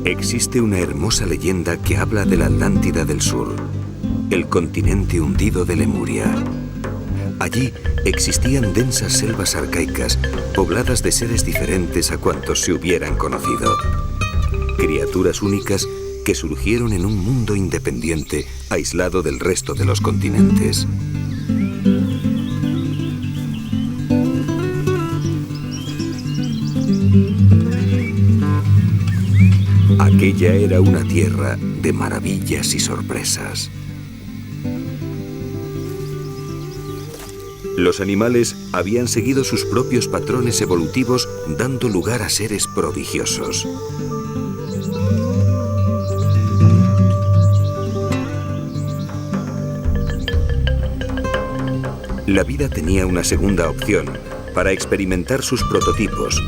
Existe una hermosa leyenda que habla de la Atlántida del Sur, el continente hundido de Lemuria. Allí existían densas selvas arcaicas, pobladas de seres diferentes a cuantos se hubieran conocido. Criaturas únicas que surgieron en un mundo independiente, aislado del resto de los continentes. Aquella era una tierra de maravillas y sorpresas. Los animales habían seguido sus propios patrones evolutivos, dando lugar a seres prodigiosos. La vida tenía una segunda opción para experimentar sus prototipos,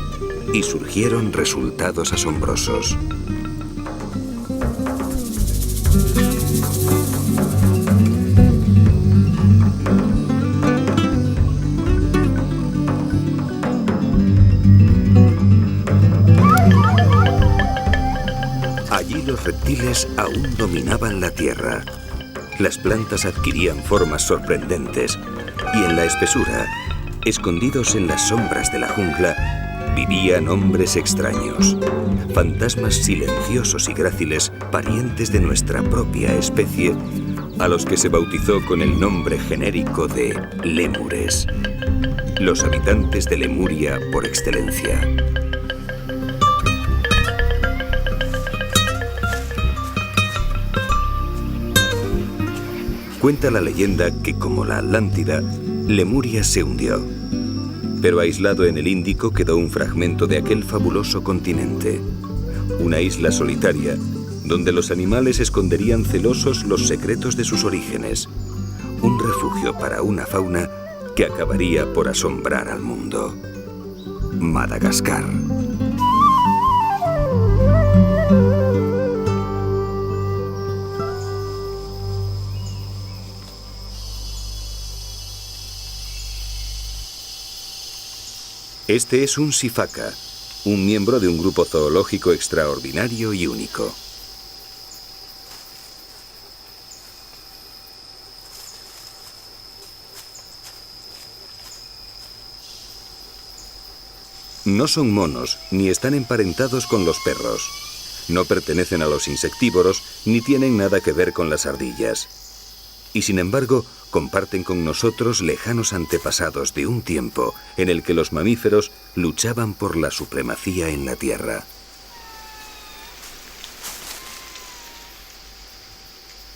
y surgieron resultados asombrosos. Allí los reptiles aún dominaban la tierra. Las plantas adquirían formas sorprendentes y en la espesura, escondidos en las sombras de la jungla, vivían hombres extraños, fantasmas silenciosos y gráciles, parientes de nuestra propia especie, a los que se bautizó con el nombre genérico de lémures, los habitantes de Lemuria por excelencia. Cuenta la leyenda que, como la Atlántida, Lemuria se hundió. Pero aislado en el Índico quedó un fragmento de aquel fabuloso continente. Una isla solitaria, donde los animales esconderían celosos los secretos de sus orígenes. Un refugio para una fauna que acabaría por asombrar al mundo. Madagascar. Este es un sifaka, un miembro de un grupo zoológico extraordinario y único. No son monos, ni están emparentados con los perros. No pertenecen a los insectívoros, ni tienen nada que ver con las ardillas. Y sin embargo, comparten con nosotros lejanos antepasados de un tiempo en el que los mamíferos luchaban por la supremacía en la tierra.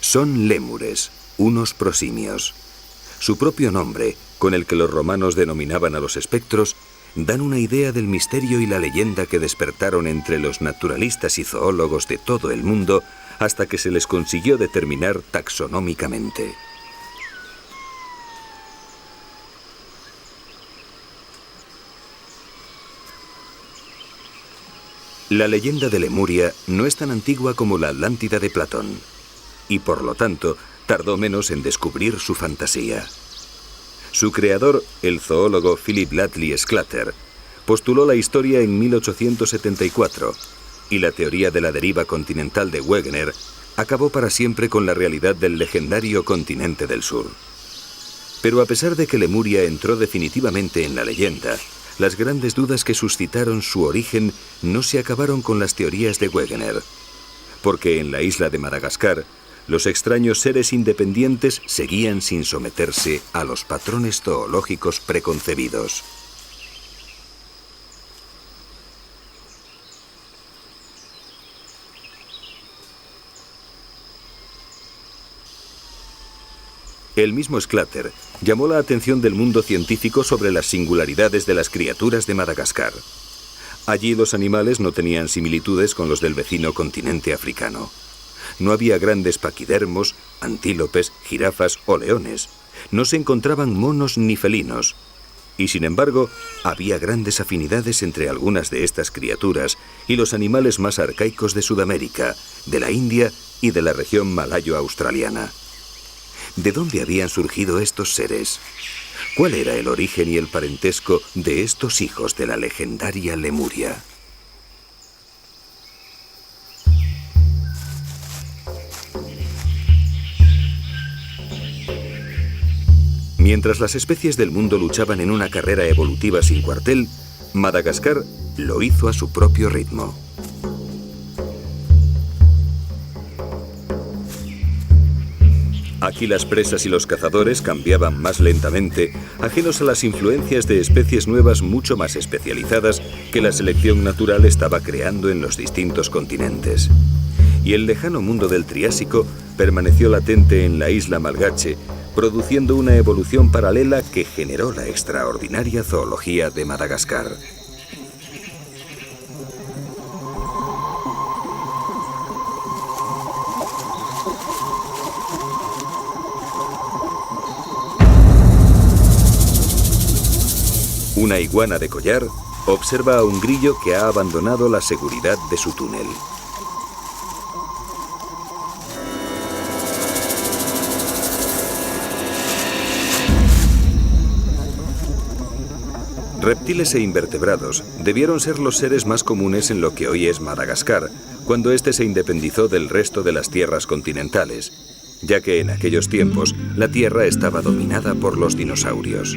Son lémures, unos prosimios. Su propio nombre, con el que los romanos denominaban a los espectros, dan una idea del misterio y la leyenda que despertaron entre los naturalistas y zoólogos de todo el mundo hasta que se les consiguió determinar taxonómicamente. La leyenda de Lemuria no es tan antigua como la Atlántida de Platón, y por lo tanto tardó menos en descubrir su fantasía. Su creador, el zoólogo Philip Lutley Sclater, postuló la historia en 1874, y la teoría de la deriva continental de Wegener acabó para siempre con la realidad del legendario continente del sur. Pero a pesar de que Lemuria entró definitivamente en la leyenda, las grandes dudas que suscitaron su origen no se acabaron con las teorías de Wegener, porque en la isla de Madagascar, los extraños seres independientes seguían sin someterse a los patrones zoológicos preconcebidos. El mismo Sclater llamó la atención del mundo científico sobre las singularidades de las criaturas de Madagascar. Allí los animales no tenían similitudes con los del vecino continente africano. No había grandes paquidermos, antílopes, jirafas o leones. No se encontraban monos ni felinos. Y sin embargo, había grandes afinidades entre algunas de estas criaturas y los animales más arcaicos de Sudamérica, de la India y de la región malayo-australiana. ¿De dónde habían surgido estos seres? ¿Cuál era el origen y el parentesco de estos hijos de la legendaria Lemuria? Mientras las especies del mundo luchaban en una carrera evolutiva sin cuartel, Madagascar lo hizo a su propio ritmo. Aquí las presas y los cazadores cambiaban más lentamente, ajenos a las influencias de especies nuevas mucho más especializadas que la selección natural estaba creando en los distintos continentes. Y el lejano mundo del Triásico permaneció latente en la isla Malgache, produciendo una evolución paralela que generó la extraordinaria zoología de Madagascar. Una iguana de collar observa a un grillo que ha abandonado la seguridad de su túnel. Reptiles e invertebrados debieron ser los seres más comunes en lo que hoy es Madagascar, cuando éste se independizó del resto de las tierras continentales, ya que en aquellos tiempos la Tierra estaba dominada por los dinosaurios.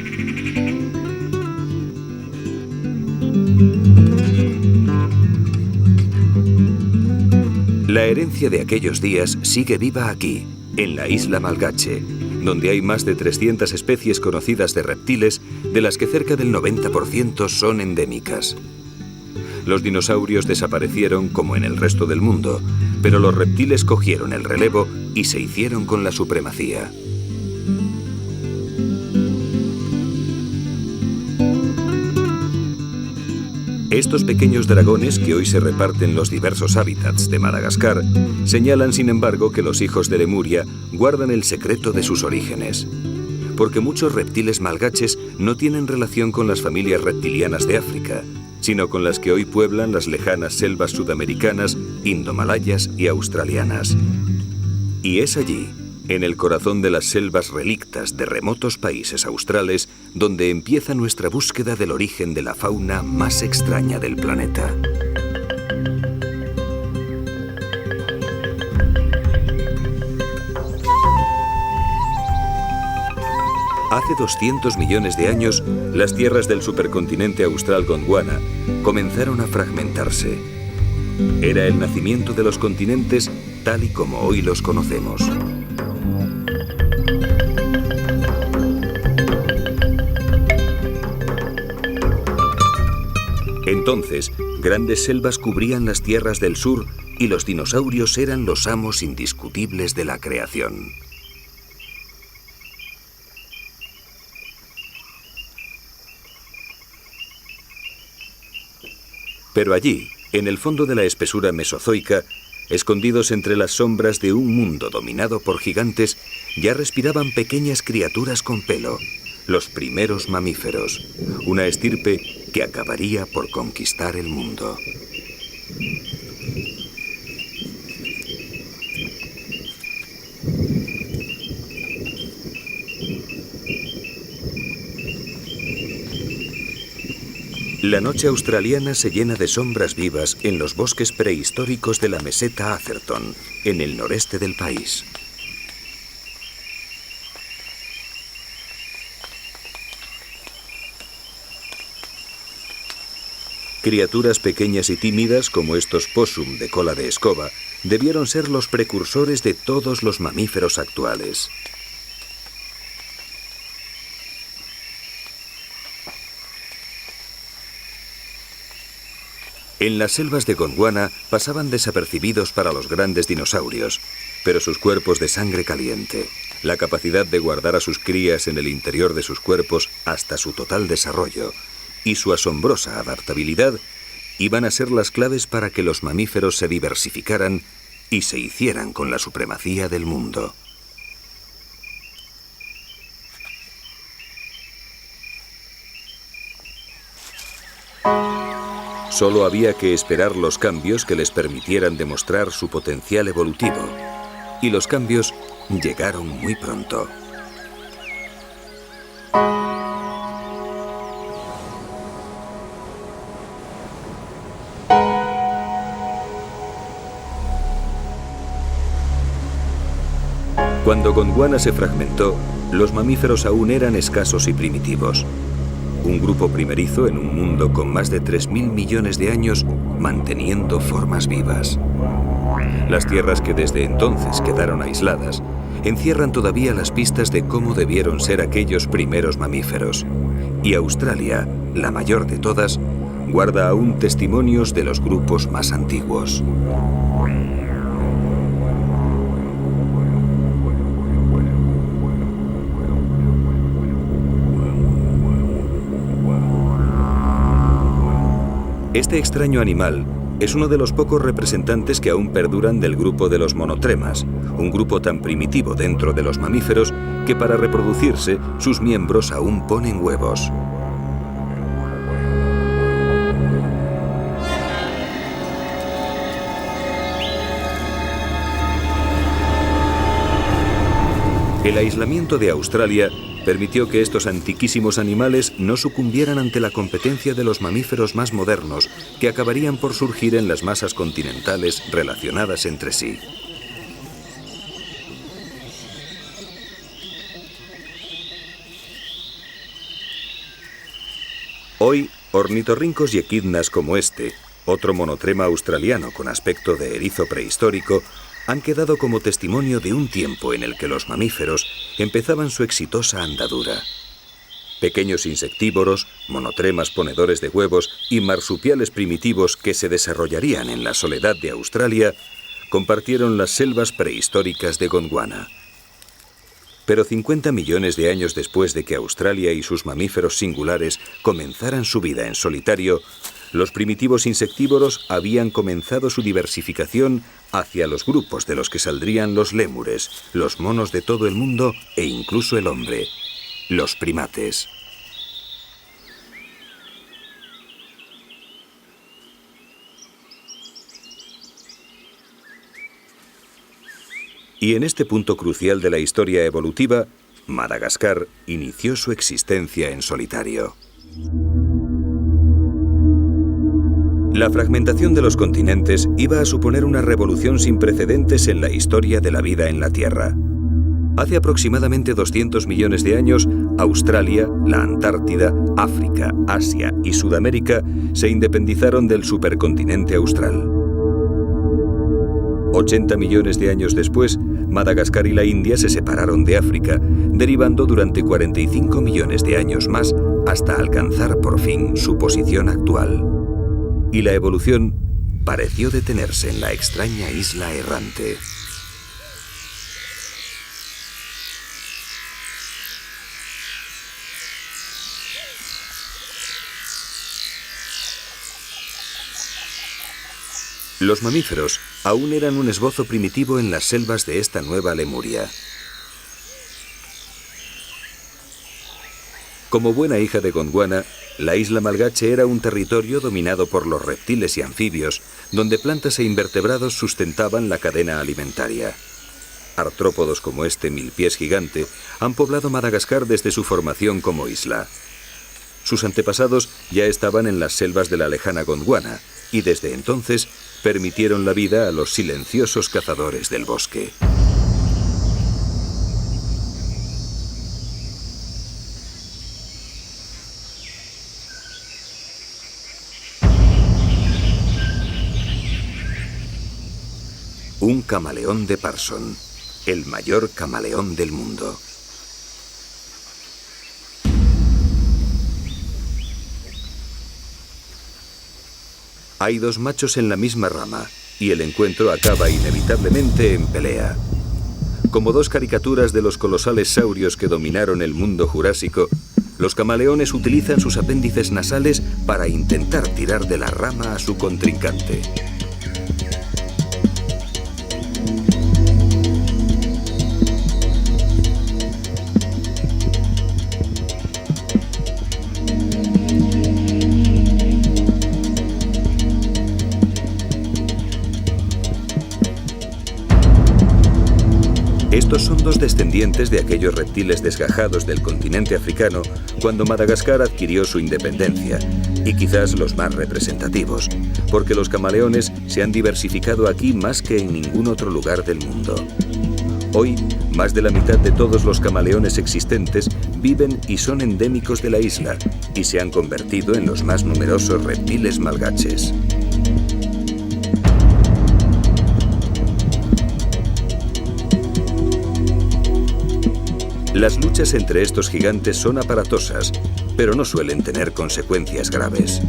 La herencia de aquellos días sigue viva aquí, en la isla Malgache, donde hay más de 300 especies conocidas de reptiles, de las que cerca del 90% son endémicas. Los dinosaurios desaparecieron como en el resto del mundo, pero los reptiles cogieron el relevo y se hicieron con la supremacía. Estos pequeños dragones que hoy se reparten los diversos hábitats de Madagascar señalan, sin embargo, que los hijos de Lemuria guardan el secreto de sus orígenes. Porque muchos reptiles malgaches no tienen relación con las familias reptilianas de África, sino con las que hoy pueblan las lejanas selvas sudamericanas, indomalayas y australianas. Y es allí, en el corazón de las selvas relictas de remotos países australes, donde empieza nuestra búsqueda del origen de la fauna más extraña del planeta. Hace 200 millones de años, las tierras del supercontinente austral Gondwana comenzaron a fragmentarse. Era el nacimiento de los continentes tal y como hoy los conocemos. Entonces, grandes selvas cubrían las tierras del sur y los dinosaurios eran los amos indiscutibles de la creación. Pero allí, en el fondo de la espesura mesozoica, escondidos entre las sombras de un mundo dominado por gigantes, ya respiraban pequeñas criaturas con pelo, los primeros mamíferos, una estirpe que acabaría por conquistar el mundo. La noche australiana se llena de sombras vivas en los bosques prehistóricos de la meseta Atherton, en el noreste del país. Criaturas pequeñas y tímidas como estos possum de cola de escoba debieron ser los precursores de todos los mamíferos actuales. En las selvas de Gondwana pasaban desapercibidos para los grandes dinosaurios, pero sus cuerpos de sangre caliente, la capacidad de guardar a sus crías en el interior de sus cuerpos hasta su total desarrollo y su asombrosa adaptabilidad iban a ser las claves para que los mamíferos se diversificaran y se hicieran con la supremacía del mundo. Solo había que esperar los cambios que les permitieran demostrar su potencial evolutivo. Y los cambios llegaron muy pronto. Cuando Gondwana se fragmentó, los mamíferos aún eran escasos y primitivos. Un grupo primerizo en un mundo con más de 3.000 millones de años manteniendo formas vivas. Las tierras que desde entonces quedaron aisladas encierran todavía las pistas de cómo debieron ser aquellos primeros mamíferos. Y Australia, la mayor de todas, guarda aún testimonios de los grupos más antiguos. Este extraño animal es uno de los pocos representantes que aún perduran del grupo de los monotremas, un grupo tan primitivo dentro de los mamíferos que para reproducirse sus miembros aún ponen huevos. El aislamiento de Australia permitió que estos antiquísimos animales no sucumbieran ante la competencia de los mamíferos más modernos que acabarían por surgir en las masas continentales relacionadas entre sí. Hoy, ornitorrincos y equidnas como este, otro monotrema australiano con aspecto de erizo prehistórico, han quedado como testimonio de un tiempo en el que los mamíferos empezaban su exitosa andadura. Pequeños insectívoros, monotremas ponedores de huevos y marsupiales primitivos que se desarrollarían en la soledad de Australia, compartieron las selvas prehistóricas de Gondwana. Pero 50 millones de años después de que Australia y sus mamíferos singulares comenzaran su vida en solitario, los primitivos insectívoros habían comenzado su diversificación hacia los grupos de los que saldrían los lémures, los monos de todo el mundo e incluso el hombre, los primates. Y en este punto crucial de la historia evolutiva, Madagascar inició su existencia en solitario. La fragmentación de los continentes iba a suponer una revolución sin precedentes en la historia de la vida en la Tierra. Hace aproximadamente 200 millones de años, Australia, la Antártida, África, Asia y Sudamérica se independizaron del supercontinente austral. 80 millones de años después, Madagascar y la India se separaron de África, derivando durante 45 millones de años más hasta alcanzar por fin su posición actual. Y la evolución pareció detenerse en la extraña isla errante. Los mamíferos aún eran un esbozo primitivo en las selvas de esta nueva Lemuria. Como buena hija de Gondwana, la isla Malgache era un territorio dominado por los reptiles y anfibios, donde plantas e invertebrados sustentaban la cadena alimentaria. Artrópodos como este milpiés gigante han poblado Madagascar desde su formación como isla. Sus antepasados ya estaban en las selvas de la lejana Gondwana y desde entonces permitieron la vida a los silenciosos cazadores del bosque. Un camaleón de Parson, el mayor camaleón del mundo. Hay dos machos en la misma rama y el encuentro acaba inevitablemente en pelea. Como dos caricaturas de los colosales saurios que dominaron el mundo jurásico, los camaleones utilizan sus apéndices nasales para intentar tirar de la rama a su contrincante. Estos son dos descendientes de aquellos reptiles desgajados del continente africano cuando Madagascar adquirió su independencia, y quizás los más representativos, porque los camaleones se han diversificado aquí más que en ningún otro lugar del mundo. Hoy, más de la mitad de todos los camaleones existentes viven y son endémicos de la isla y se han convertido en los más numerosos reptiles malgaches. Las luchas entre estos gigantes son aparatosas, pero no suelen tener consecuencias graves.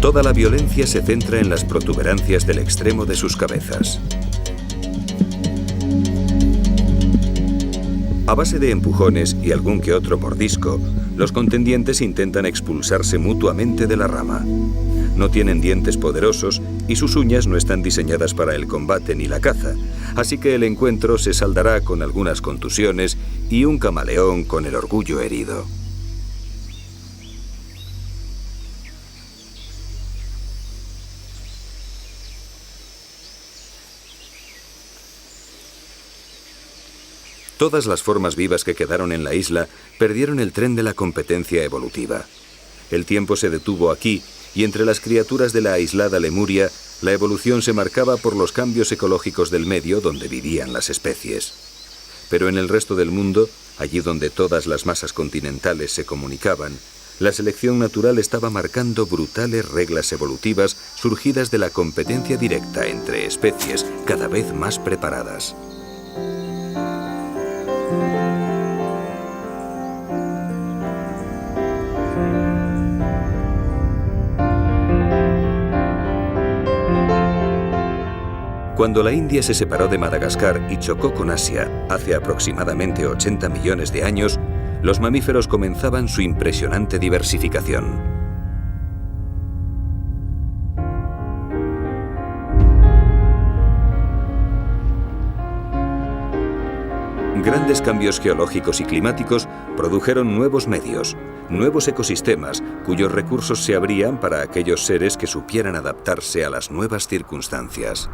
Toda la violencia se centra en las protuberancias del extremo de sus cabezas. A base de empujones y algún que otro mordisco, los contendientes intentan expulsarse mutuamente de la rama. No tienen dientes poderosos y sus uñas no están diseñadas para el combate ni la caza, así que el encuentro se saldará con algunas contusiones y un camaleón con el orgullo herido. Todas las formas vivas que quedaron en la isla perdieron el tren de la competencia evolutiva. El tiempo se detuvo aquí y entre las criaturas de la aislada Lemuria, la evolución se marcaba por los cambios ecológicos del medio donde vivían las especies. Pero en el resto del mundo, allí donde todas las masas continentales se comunicaban, la selección natural estaba marcando brutales reglas evolutivas surgidas de la competencia directa entre especies cada vez más preparadas. Cuando la India se separó de Madagascar y chocó con Asia hace aproximadamente 80 millones de años, los mamíferos comenzaban su impresionante diversificación. Grandes cambios geológicos y climáticos produjeron nuevos medios, nuevos ecosistemas cuyos recursos se abrían para aquellos seres que supieran adaptarse a las nuevas circunstancias.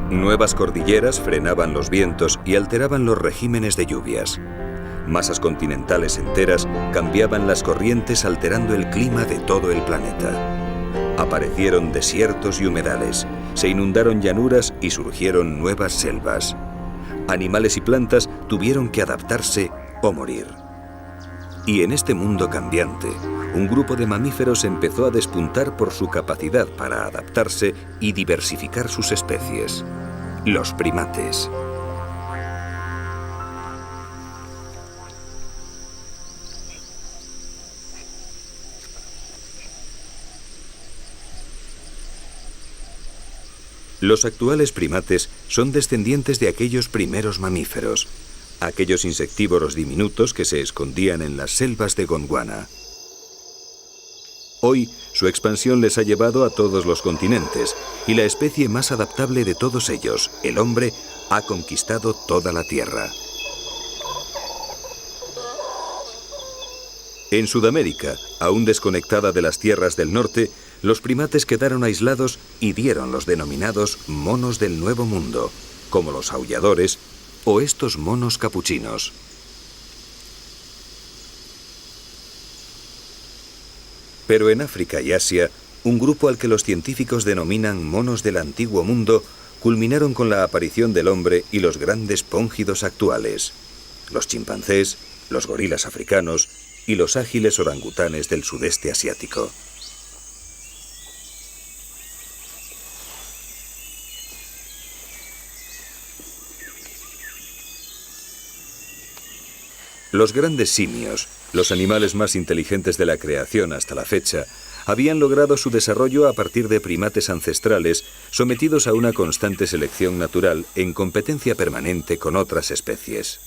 Nuevas cordilleras frenaban los vientos y alteraban los regímenes de lluvias. Masas continentales enteras cambiaban las corrientes alterando el clima de todo el planeta. Aparecieron desiertos y humedales, se inundaron llanuras y surgieron nuevas selvas. Animales y plantas tuvieron que adaptarse o morir. Y en este mundo cambiante, un grupo de mamíferos empezó a despuntar por su capacidad para adaptarse y diversificar sus especies: los primates. Los actuales primates son descendientes de aquellos primeros mamíferos, aquellos insectívoros diminutos que se escondían en las selvas de Gondwana. Hoy, su expansión les ha llevado a todos los continentes y la especie más adaptable de todos ellos, el hombre, ha conquistado toda la Tierra. En Sudamérica, aún desconectada de las tierras del norte, los primates quedaron aislados y dieron los denominados monos del Nuevo Mundo, como los aulladores o estos monos capuchinos. Pero en África y Asia, un grupo al que los científicos denominan monos del Antiguo Mundo culminaron con la aparición del hombre y los grandes póngidos actuales: los chimpancés, los gorilas africanos y los ágiles orangutanes del sudeste asiático. Los grandes simios, los animales más inteligentes de la creación hasta la fecha, habían logrado su desarrollo a partir de primates ancestrales sometidos a una constante selección natural en competencia permanente con otras especies.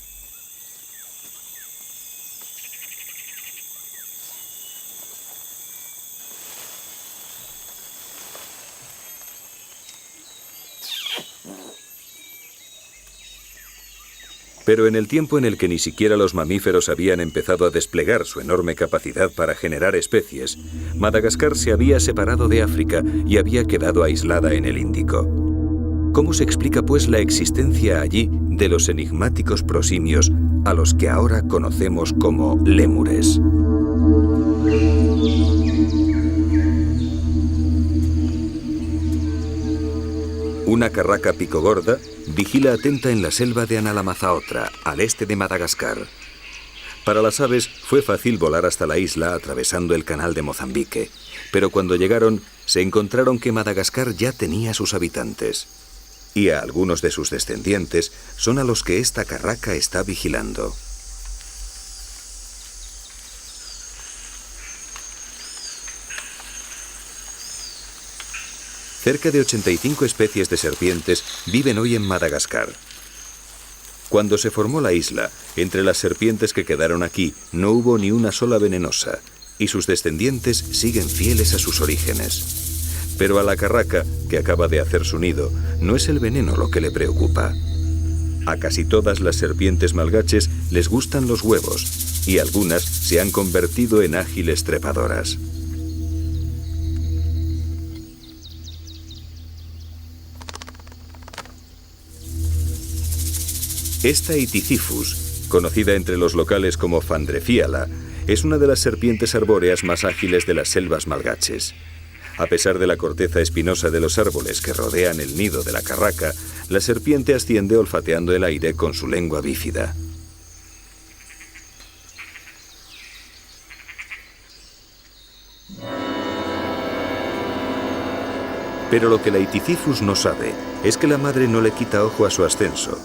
Pero en el tiempo en el que ni siquiera los mamíferos habían empezado a desplegar su enorme capacidad para generar especies, Madagascar se había separado de África y había quedado aislada en el Índico. ¿Cómo se explica pues la existencia allí de los enigmáticos prosimios a los que ahora conocemos como lémures? Una carraca picogorda vigila atenta en la selva de Analamazaotra, al este de Madagascar. Para las aves fue fácil volar hasta la isla atravesando el canal de Mozambique, pero cuando llegaron se encontraron que Madagascar ya tenía sus habitantes. Y a algunos de sus descendientes son a los que esta carraca está vigilando. Cerca de 85 especies de serpientes viven hoy en Madagascar. Cuando se formó la isla, entre las serpientes que quedaron aquí no hubo ni una sola venenosa, y sus descendientes siguen fieles a sus orígenes. Pero a la carraca, que acaba de hacer su nido, no es el veneno lo que le preocupa. A casi todas las serpientes malgaches les gustan los huevos, y algunas se han convertido en ágiles trepadoras. Esta Ichthyophis, conocida entre los locales como Fandrefiala, es una de las serpientes arbóreas más ágiles de las selvas malgaches. A pesar de la corteza espinosa de los árboles que rodean el nido de la carraca, la serpiente asciende olfateando el aire con su lengua bífida. Pero lo que la Ichthyophis no sabe es que la madre no le quita ojo a su ascenso.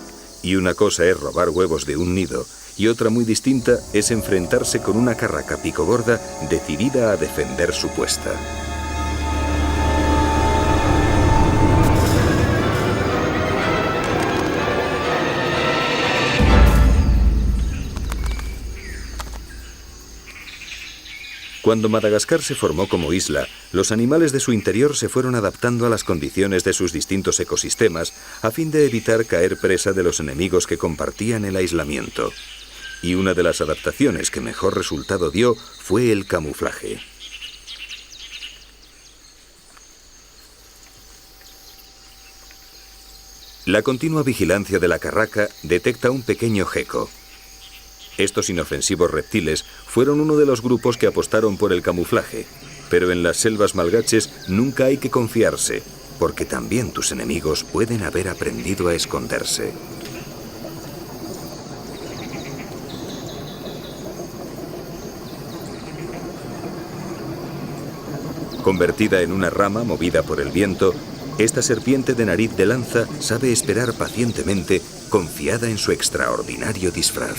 Y una cosa es robar huevos de un nido, y otra muy distinta es enfrentarse con una carraca picogorda decidida a defender su puesta. Cuando Madagascar se formó como isla, los animales de su interior se fueron adaptando a las condiciones de sus distintos ecosistemas a fin de evitar caer presa de los enemigos que compartían el aislamiento. Y una de las adaptaciones que mejor resultado dio fue el camuflaje. La continua vigilancia de la carraca detecta un pequeño gecko. Estos inofensivos reptiles fueron uno de los grupos que apostaron por el camuflaje, pero en las selvas malgaches nunca hay que confiarse, porque también tus enemigos pueden haber aprendido a esconderse. Convertida en una rama movida por el viento, esta serpiente de nariz de lanza sabe esperar pacientemente, confiada en su extraordinario disfraz.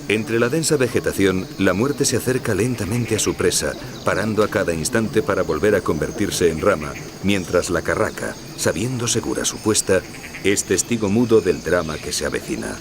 Entre la densa vegetación, la muerte se acerca lentamente a su presa, parando a cada instante para volver a convertirse en rama, mientras la carraca, sabiendo segura su puesta, es testigo mudo del drama que se avecina.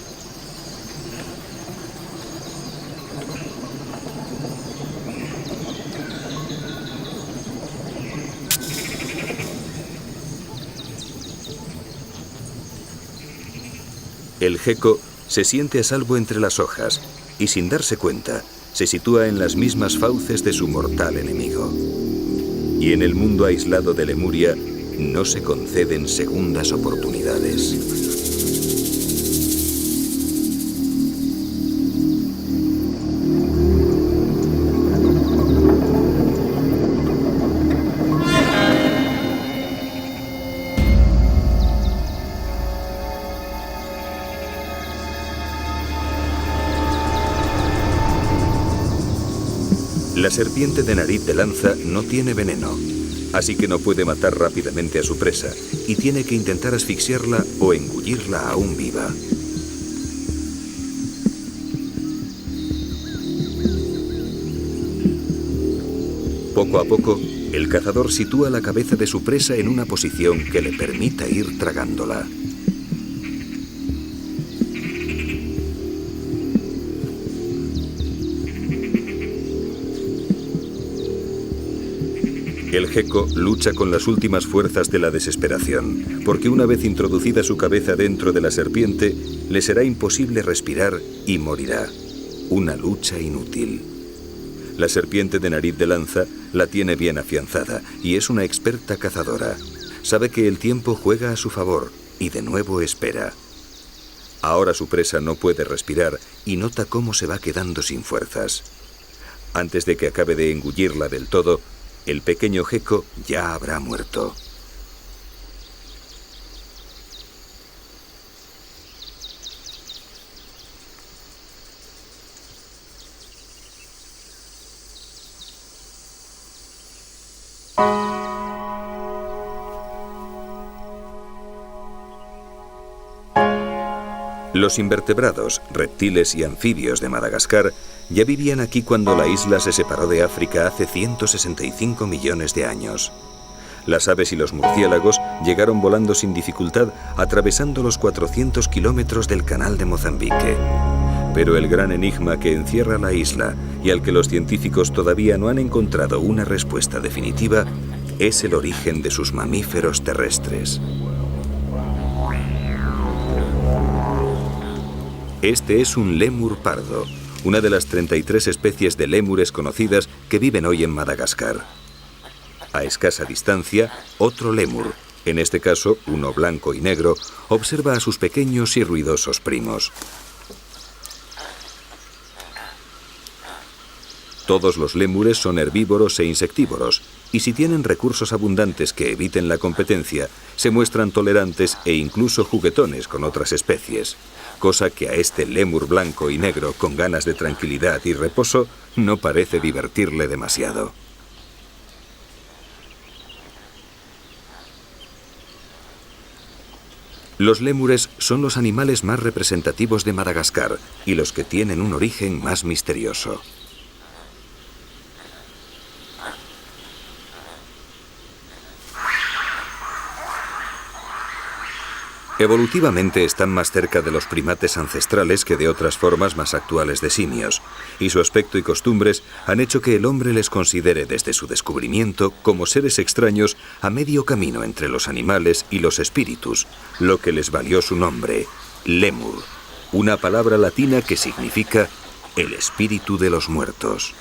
El gecko se siente a salvo entre las hojas y, sin darse cuenta, se sitúa en las mismas fauces de su mortal enemigo. Y en el mundo aislado de Lemuria no se conceden segundas oportunidades. La serpiente de nariz de lanza no tiene veneno, así que no puede matar rápidamente a su presa y tiene que intentar asfixiarla o engullirla aún viva. Poco a poco, el cazador sitúa la cabeza de su presa en una posición que le permita ir tragándola. El gecko lucha con las últimas fuerzas de la desesperación, porque una vez introducida su cabeza dentro de la serpiente, le será imposible respirar y morirá. una lucha inútil. La serpiente de nariz de lanza la tiene bien afianzada y es una experta cazadora. Sabe que el tiempo juega a su favor y de nuevo espera. Ahora su presa no puede respirar y nota cómo se va quedando sin fuerzas. Antes de que acabe de engullirla del todo, el pequeño gecko ya habrá muerto. Los invertebrados, reptiles y anfibios de Madagascar ya vivían aquí cuando la isla se separó de África hace 165 millones de años. Las aves y los murciélagos llegaron volando sin dificultad atravesando los 400 kilómetros del canal de Mozambique. Pero el gran enigma que encierra la isla y al que los científicos todavía no han encontrado una respuesta definitiva es el origen de sus mamíferos terrestres. Este es un lémur pardo, una de las 33 especies de lémures conocidas que viven hoy en Madagascar. A escasa distancia, otro lémur, en este caso uno blanco y negro, observa a sus pequeños y ruidosos primos. Todos los lémures son herbívoros e insectívoros, y si tienen recursos abundantes que eviten la competencia, se muestran tolerantes e incluso juguetones con otras especies, cosa que a este lémur blanco y negro con ganas de tranquilidad y reposo no parece divertirle demasiado. Los lémures son los animales más representativos de Madagascar y los que tienen un origen más misterioso. Evolutivamente están más cerca de los primates ancestrales que de otras formas más actuales de simios, y su aspecto y costumbres han hecho que el hombre les considere desde su descubrimiento como seres extraños a medio camino entre los animales y los espíritus, lo que les valió su nombre, lémur, una palabra latina que significa el espíritu de los muertos.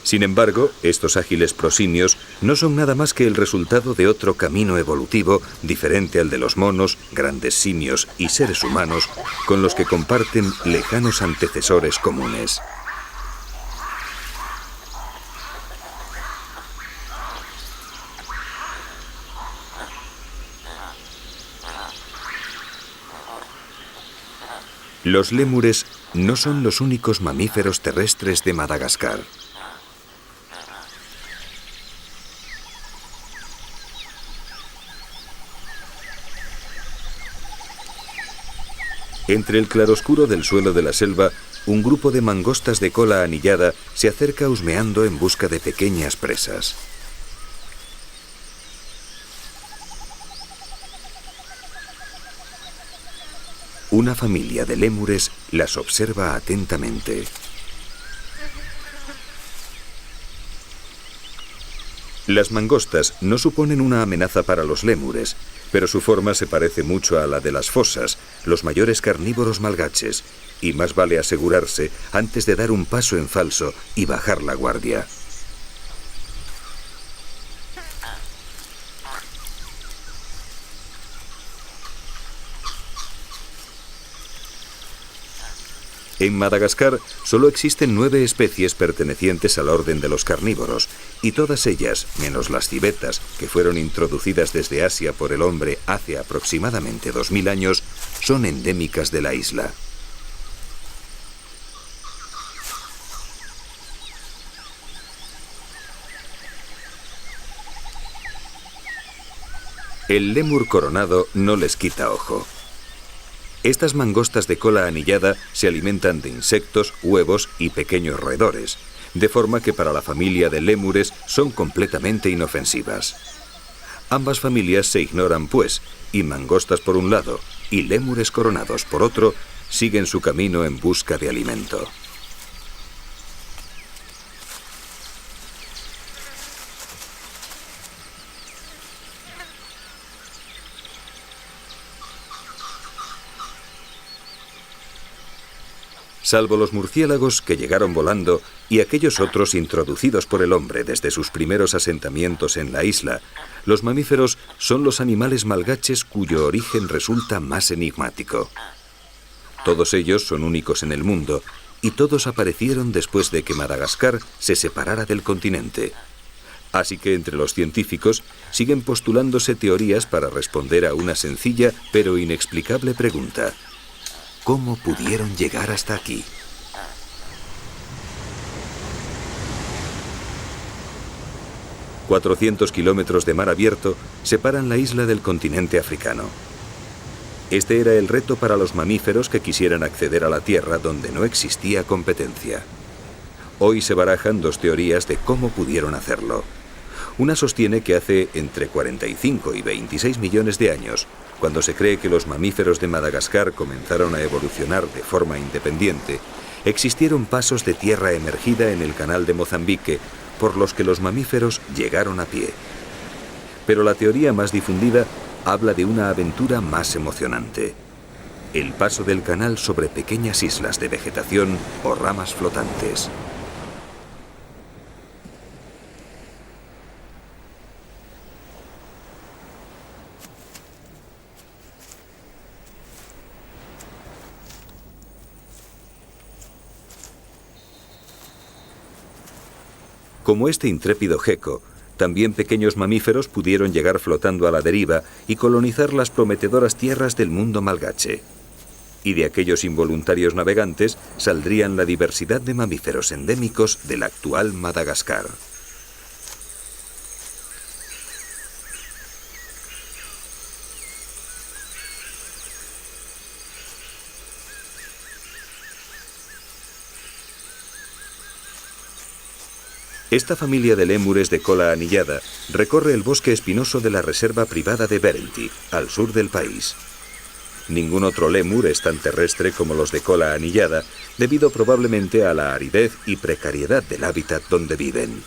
Sin embargo, estos ágiles prosimios no son nada más que el resultado de otro camino evolutivo diferente al de los monos, grandes simios y seres humanos con los que comparten lejanos antecesores comunes. Los lémures no son los únicos mamíferos terrestres de Madagascar. Entre el claroscuro del suelo de la selva, un grupo de mangostas de cola anillada se acerca husmeando en busca de pequeñas presas. Una familia de lémures las observa atentamente. Las mangostas no suponen una amenaza para los lémures, pero su forma se parece mucho a la de las fosas, los mayores carnívoros malgaches, y más vale asegurarse antes de dar un paso en falso y bajar la guardia. En Madagascar solo existen 9 especies pertenecientes al orden de los carnívoros, y todas ellas, menos las civetas, que fueron introducidas desde Asia por el hombre hace aproximadamente 2000 años, son endémicas de la isla. El lémur coronado no les quita ojo. Estas mangostas de cola anillada se alimentan de insectos, huevos y pequeños roedores, de forma que para la familia de lémures son completamente inofensivas. Ambas familias se ignoran, pues, y mangostas por un lado y lémures coronados por otro siguen su camino en busca de alimento. Salvo los murciélagos que llegaron volando y aquellos otros introducidos por el hombre desde sus primeros asentamientos en la isla, los mamíferos son los animales malgaches cuyo origen resulta más enigmático. Todos ellos son únicos en el mundo y todos aparecieron después de que Madagascar se separara del continente. Así que entre los científicos siguen postulándose teorías para responder a una sencilla pero inexplicable pregunta: ¿cómo pudieron llegar hasta aquí? ...400 kilómetros de mar abierto separan la isla del continente africano. Este era el reto para los mamíferos que quisieran acceder a la Tierra donde no existía competencia. Hoy se barajan dos teorías de cómo pudieron hacerlo. Una sostiene que hace entre 45 y 26 millones de años, cuando se cree que los mamíferos de Madagascar comenzaron a evolucionar de forma independiente, existieron pasos de tierra emergida en el canal de Mozambique, por los que los mamíferos llegaron a pie. Pero la teoría más difundida habla de una aventura más emocionante: el paso del canal sobre pequeñas islas de vegetación o ramas flotantes. Como este intrépido geco, también pequeños mamíferos pudieron llegar flotando a la deriva y colonizar las prometedoras tierras del mundo malgache. Y de aquellos involuntarios navegantes saldrían la diversidad de mamíferos endémicos del actual Madagascar. Esta familia de lémures de cola anillada recorre el bosque espinoso de la reserva privada de Berenti, al sur del país. Ningún otro lémur es tan terrestre como los de cola anillada, debido probablemente a la aridez y precariedad del hábitat donde viven.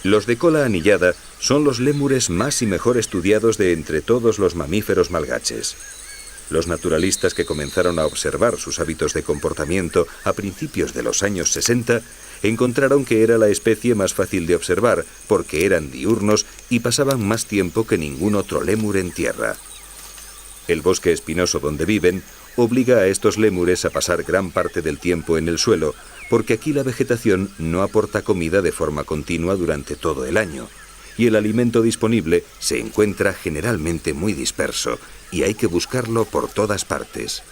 Los de cola anillada son los lémures más y mejor estudiados de entre todos los mamíferos malgaches. Los naturalistas que comenzaron a observar sus hábitos de comportamiento a principios de los años 60 encontraron que era la especie más fácil de observar porque eran diurnos y pasaban más tiempo que ningún otro lémur en tierra. El bosque espinoso donde viven obliga a estos lémures a pasar gran parte del tiempo en el suelo, porque aquí la vegetación no aporta comida de forma continua durante todo el año, y el alimento disponible se encuentra generalmente muy disperso, y hay que buscarlo por todas partes.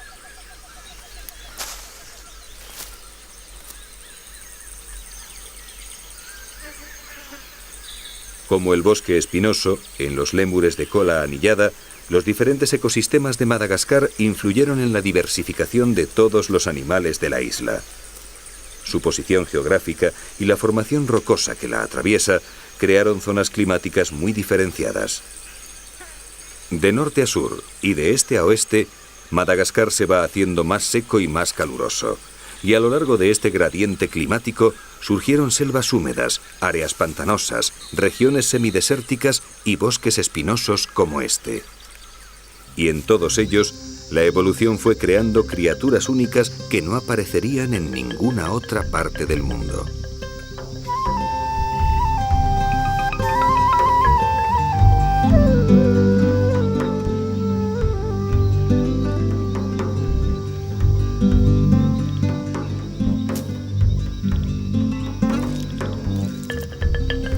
Como el bosque espinoso, en los lémures de cola anillada, los diferentes ecosistemas de Madagascar influyeron en la diversificación de todos los animales de la isla. Su posición geográfica y la formación rocosa que la atraviesa crearon zonas climáticas muy diferenciadas. De norte a sur y de este a oeste, Madagascar se va haciendo más seco y más caluroso, y a lo largo de este gradiente climático surgieron selvas húmedas, áreas pantanosas, regiones semidesérticas y bosques espinosos como este. Y en todos ellos, la evolución fue creando criaturas únicas que no aparecerían en ninguna otra parte del mundo.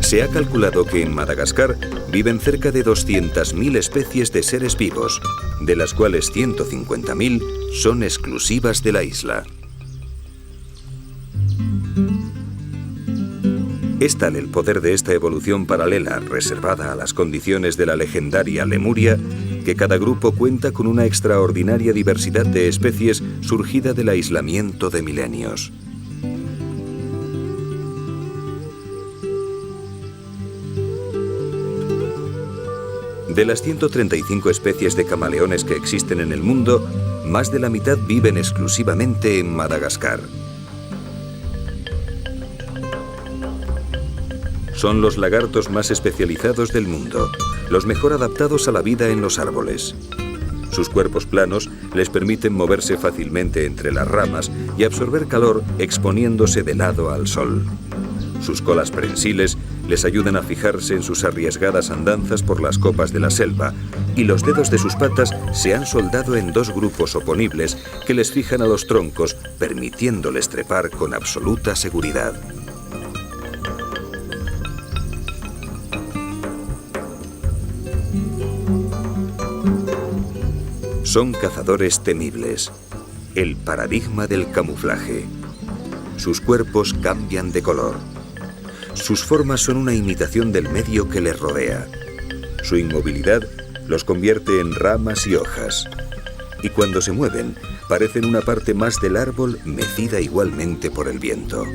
Se ha calculado que en Madagascar viven cerca de 200.000 especies de seres vivos, de las cuales 150.000 son exclusivas de la isla. Es tal el poder de esta evolución paralela, reservada a las condiciones de la legendaria Lemuria, que cada grupo cuenta con una extraordinaria diversidad de especies surgida del aislamiento de milenios. De las 135 especies de camaleones que existen en el mundo, más de la mitad viven exclusivamente en Madagascar. Son los lagartos más especializados del mundo, los mejor adaptados a la vida en los árboles. Sus cuerpos planos les permiten moverse fácilmente entre las ramas y absorber calor exponiéndose de lado al sol. Sus colas prensiles les ayudan a fijarse en sus arriesgadas andanzas por las copas de la selva, y los dedos de sus patas se han soldado en dos grupos oponibles que les fijan a los troncos, permitiéndoles trepar con absoluta seguridad. Son cazadores temibles, el paradigma del camuflaje. Sus cuerpos cambian de color. Sus formas son una imitación del medio que les rodea. Su inmovilidad los convierte en ramas y hojas. Y cuando se mueven, parecen una parte más del árbol mecida igualmente por el viento.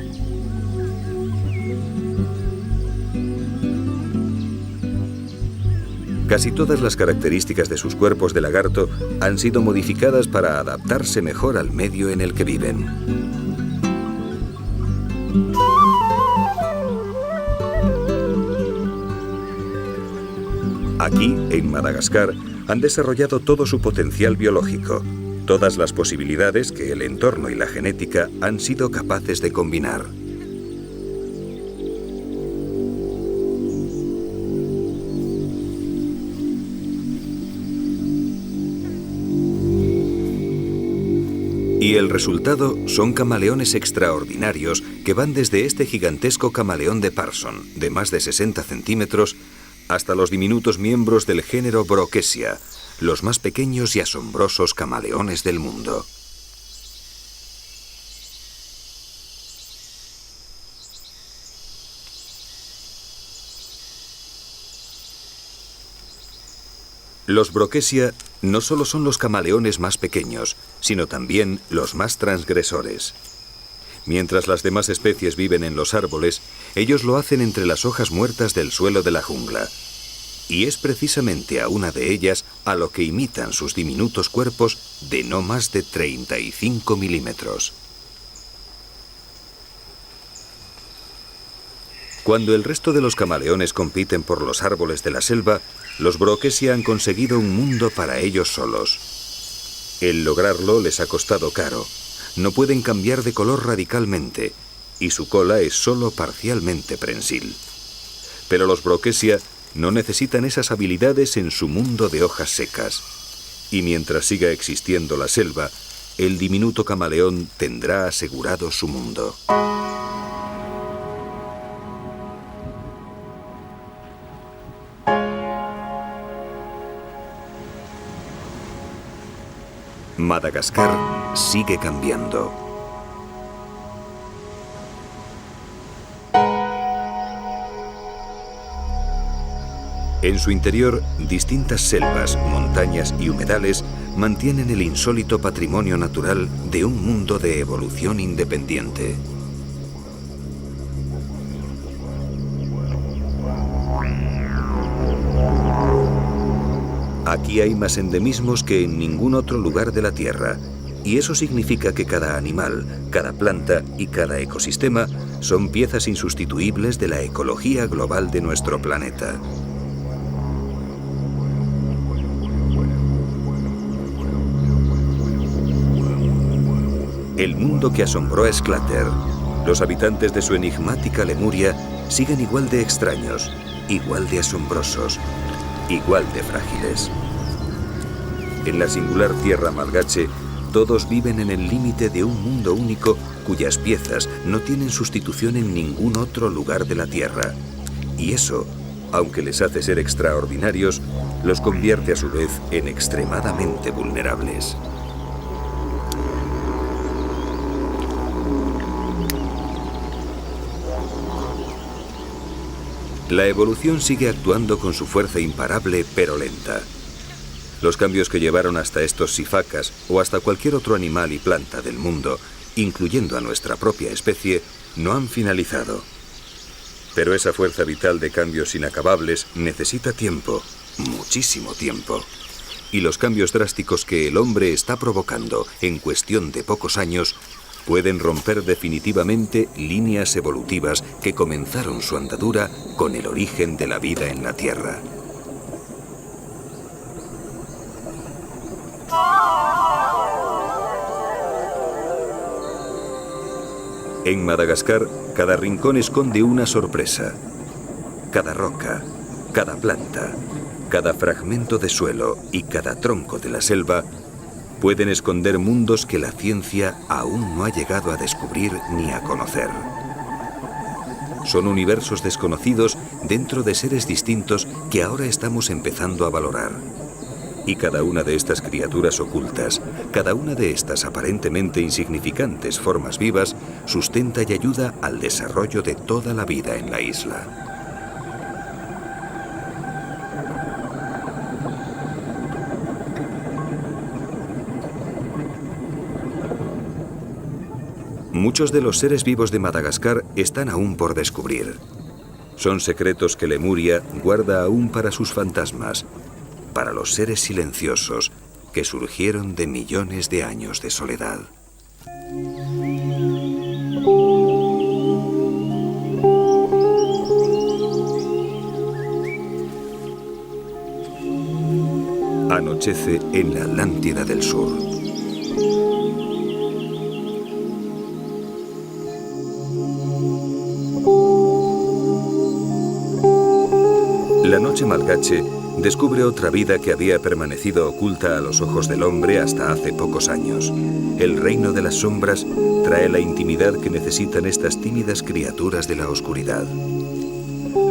Casi todas las características de sus cuerpos de lagarto han sido modificadas para adaptarse mejor al medio en el que viven. Aquí, en Madagascar, han desarrollado todo su potencial biológico, todas las posibilidades que el entorno y la genética han sido capaces de combinar. Y el resultado son camaleones extraordinarios que van desde este gigantesco camaleón de Parson, de más de 60 centímetros, hasta los diminutos miembros del género Brookesia, los más pequeños y asombrosos camaleones del mundo. Los Brookesia no solo son los camaleones más pequeños, sino también los más transgresores. Mientras las demás especies viven en los árboles, ellos lo hacen entre las hojas muertas del suelo de la jungla. Y es precisamente a una de ellas a lo que imitan sus diminutos cuerpos de no más de 35 milímetros. Cuando el resto de los camaleones compiten por los árboles de la selva, los Brookesia han conseguido un mundo para ellos solos. El lograrlo les ha costado caro. No pueden cambiar de color radicalmente, y su cola es solo parcialmente prensil. Pero los Brookesia no necesitan esas habilidades en su mundo de hojas secas. Y mientras siga existiendo la selva, el diminuto camaleón tendrá asegurado su mundo. Madagascar sigue cambiando. En su interior, distintas selvas, montañas y humedales mantienen el insólito patrimonio natural de un mundo de evolución independiente. Aquí hay más endemismos que en ningún otro lugar de la Tierra, y eso significa que cada animal, cada planta y cada ecosistema son piezas insustituibles de la ecología global de nuestro planeta. El mundo que asombró a Sclater, los habitantes de su enigmática Lemuria, siguen igual de extraños, igual de asombrosos, igual de frágiles. En la singular tierra malgache, todos viven en el límite de un mundo único cuyas piezas no tienen sustitución en ningún otro lugar de la Tierra. Y eso, aunque les hace ser extraordinarios, los convierte a su vez en extremadamente vulnerables. La evolución sigue actuando con su fuerza imparable pero lenta. Los cambios que llevaron hasta estos sifacas o hasta cualquier otro animal y planta del mundo, incluyendo a nuestra propia especie, no han finalizado. Pero esa fuerza vital de cambios inacabables necesita tiempo, muchísimo tiempo. Y los cambios drásticos que el hombre está provocando en cuestión de pocos años pueden romper definitivamente líneas evolutivas que comenzaron su andadura con el origen de la vida en la Tierra. En Madagascar, cada rincón esconde una sorpresa. Cada roca, cada planta, cada fragmento de suelo y cada tronco de la selva pueden esconder mundos que la ciencia aún no ha llegado a descubrir ni a conocer. Son universos desconocidos dentro de seres distintos que ahora estamos empezando a valorar. Y cada una de estas criaturas ocultas, cada una de estas aparentemente insignificantes formas vivas, sustenta y ayuda al desarrollo de toda la vida en la isla. Muchos de los seres vivos de Madagascar están aún por descubrir. Son secretos que Lemuria guarda aún para sus fantasmas, para los seres silenciosos que surgieron de millones de años de soledad. Anochece en la Atlántida del Sur. La noche malgache descubre otra vida que había permanecido oculta a los ojos del hombre hasta hace pocos años. El reino de las sombras trae la intimidad que necesitan estas tímidas criaturas de la oscuridad.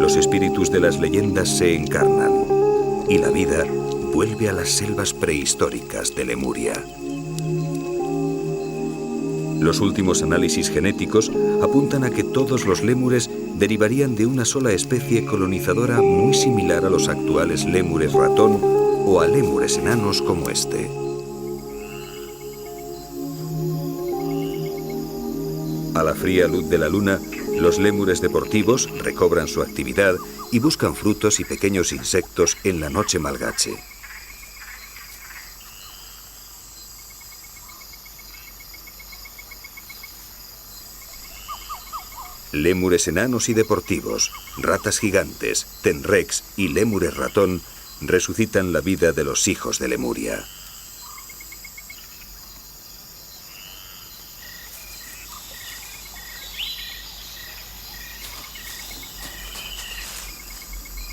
Los espíritus de las leyendas se encarnan y la vida vuelve a las selvas prehistóricas de Lemuria. Los últimos análisis genéticos apuntan a que todos los lémures derivarían de una sola especie colonizadora muy similar a los actuales lémures ratón o a lémures enanos como este. A la fría luz de la luna, los lémures deportivos recobran su actividad y buscan frutos y pequeños insectos en la noche malgache. Lémures enanos y deportivos, ratas gigantes, tenrex y lémures ratón resucitan la vida de los hijos de Lemuria.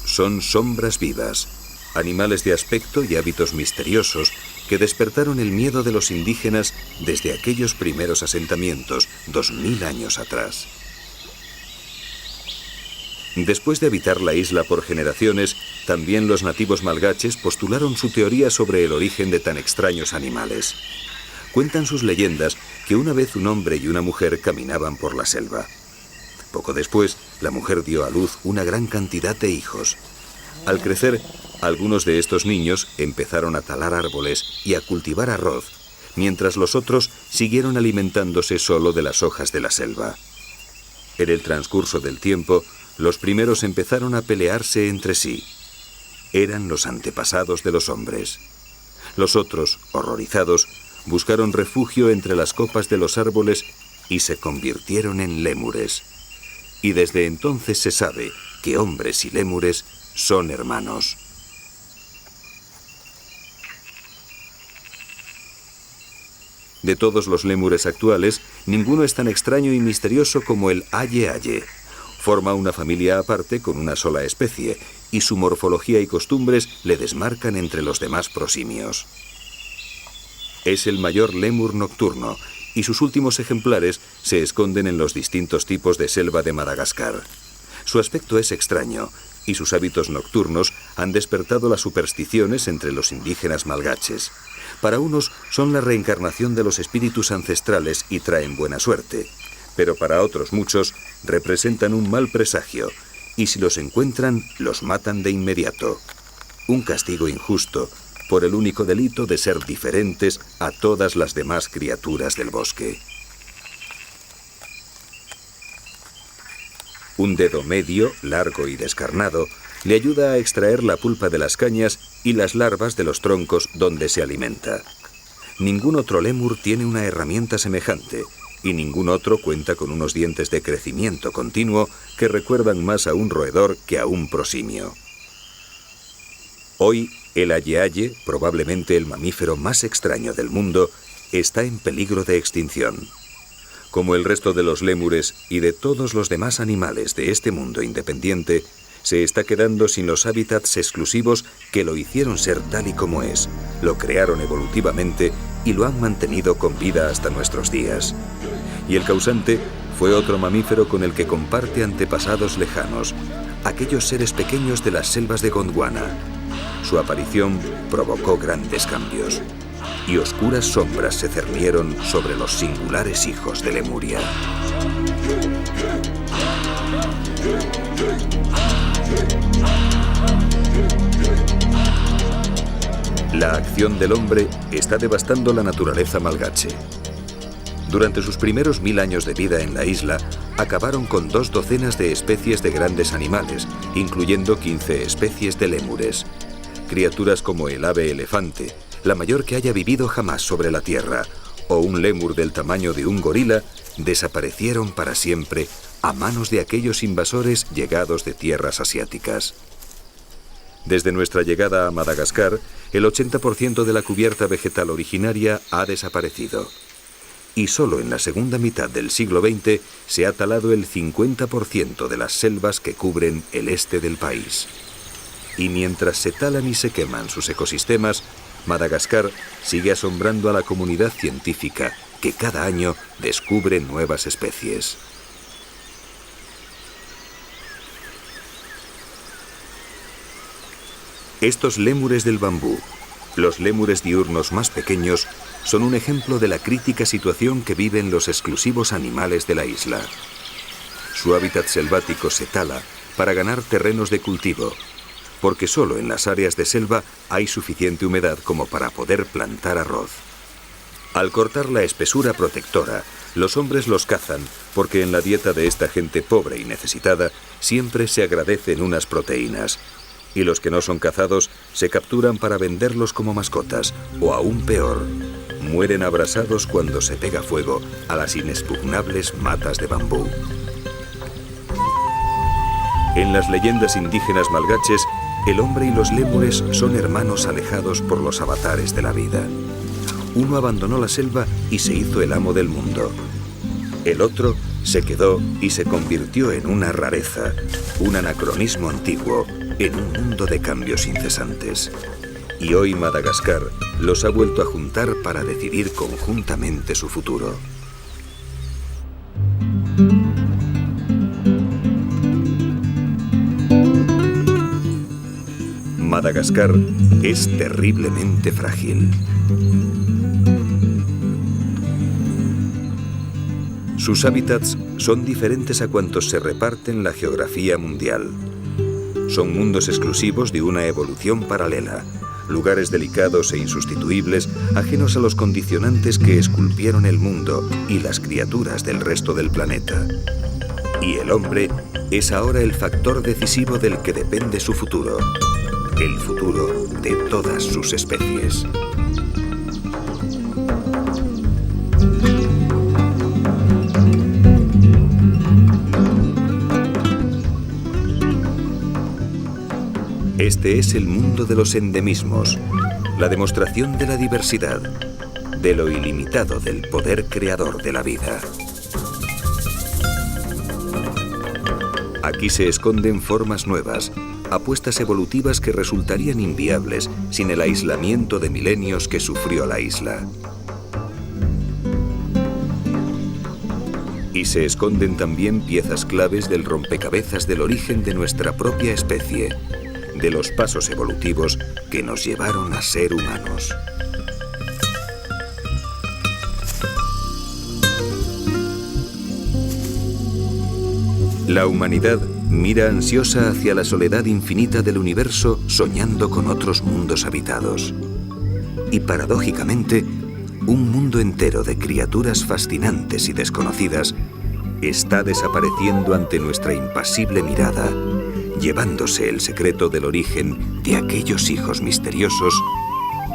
Son sombras vivas, animales de aspecto y hábitos misteriosos que despertaron el miedo de los indígenas desde aquellos primeros asentamientos 2000 años atrás. Después de habitar la isla por generaciones, también los nativos malgaches postularon su teoría sobre el origen de tan extraños animales. Cuentan sus leyendas que una vez un hombre y una mujer caminaban por la selva. Poco después, la mujer dio a luz una gran cantidad de hijos. Al crecer, algunos de estos niños empezaron a talar árboles y a cultivar arroz, mientras los otros siguieron alimentándose solo de las hojas de la selva. En el transcurso del tiempo, los primeros empezaron a pelearse entre sí. Eran los antepasados de los hombres. Los otros, horrorizados, buscaron refugio entre las copas de los árboles y se convirtieron en lémures. Y desde entonces se sabe que hombres y lémures son hermanos. De todos los lémures actuales, ninguno es tan extraño y misterioso como el aye-aye. Forma una familia aparte con una sola especie, y su morfología y costumbres le desmarcan entre los demás prosimios. Es el mayor lémur nocturno, y sus últimos ejemplares se esconden en los distintos tipos de selva de Madagascar. Su aspecto es extraño, y sus hábitos nocturnos han despertado las supersticiones entre los indígenas malgaches. Para unos son la reencarnación de los espíritus ancestrales y traen buena suerte, pero para otros muchos representan un mal presagio, y si los encuentran, los matan de inmediato. Un castigo injusto por el único delito de ser diferentes a todas las demás criaturas del bosque. Un dedo medio, largo y descarnado, le ayuda a extraer la pulpa de las cañas y las larvas de los troncos donde se alimenta. Ningún otro lémur tiene una herramienta semejante, y ningún otro cuenta con unos dientes de crecimiento continuo que recuerdan más a un roedor que a un prosimio. Hoy, el aye-aye, probablemente el mamífero más extraño del mundo, está en peligro de extinción. Como el resto de los lémures y de todos los demás animales de este mundo independiente, se está quedando sin los hábitats exclusivos que lo hicieron ser tal y como es, lo crearon evolutivamente y lo han mantenido con vida hasta nuestros días. Y el causante fue otro mamífero con el que comparte antepasados lejanos, aquellos seres pequeños de las selvas de Gondwana. Su aparición provocó grandes cambios, y oscuras sombras se cernieron sobre los singulares hijos de Lemuria. La acción del hombre está devastando la naturaleza malgache. Durante sus primeros 1000 años de vida en la isla, acabaron con 2 docenas de especies de grandes animales, incluyendo 15 especies de lémures. Criaturas como el ave elefante, la mayor que haya vivido jamás sobre la Tierra, o un lémur del tamaño de un gorila, desaparecieron para siempre a manos de aquellos invasores llegados de tierras asiáticas. Desde nuestra llegada a Madagascar, el 80% de la cubierta vegetal originaria ha desaparecido. Y solo en la segunda mitad del siglo XX se ha talado el 50% de las selvas que cubren el este del país. Y mientras se talan y se queman sus ecosistemas, Madagascar sigue asombrando a la comunidad científica que cada año descubre nuevas especies. Estos lémures del bambú, los lémures diurnos más pequeños, son un ejemplo de la crítica situación que viven los exclusivos animales de la isla. Su hábitat selvático se tala para ganar terrenos de cultivo, porque solo en las áreas de selva hay suficiente humedad como para poder plantar arroz. Al cortar la espesura protectora, los hombres los cazan, porque en la dieta de esta gente pobre y necesitada siempre se agradecen unas proteínas, y los que no son cazados se capturan para venderlos como mascotas, o aún peor, mueren abrasados cuando se pega fuego a las inexpugnables matas de bambú. En las leyendas indígenas malgaches, el hombre y los lémures son hermanos alejados por los avatares de la vida. Uno abandonó la selva y se hizo el amo del mundo. El otro se quedó y se convirtió en una rareza, un anacronismo antiguo, en un mundo de cambios incesantes. Y hoy Madagascar los ha vuelto a juntar para decidir conjuntamente su futuro. Madagascar es terriblemente frágil. Sus hábitats son diferentes a cuantos se reparten la geografía mundial. Son mundos exclusivos de una evolución paralela, lugares delicados e insustituibles, ajenos a los condicionantes que esculpieron el mundo y las criaturas del resto del planeta. Y el hombre es ahora el factor decisivo del que depende su futuro, el futuro de todas sus especies. Este es el mundo de los endemismos, la demostración de la diversidad, de lo ilimitado del poder creador de la vida. Aquí se esconden formas nuevas, apuestas evolutivas que resultarían inviables sin el aislamiento de milenios que sufrió la isla. Y se esconden también piezas claves del rompecabezas del origen de nuestra propia especie, de los pasos evolutivos que nos llevaron a ser humanos. La humanidad mira ansiosa hacia la soledad infinita del universo, soñando con otros mundos habitados. Y paradójicamente, un mundo entero de criaturas fascinantes y desconocidas está desapareciendo ante nuestra impasible mirada, llevándose el secreto del origen de aquellos hijos misteriosos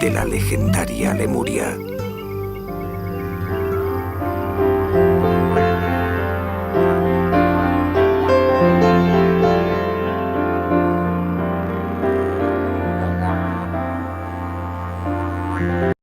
de la legendaria Lemuria.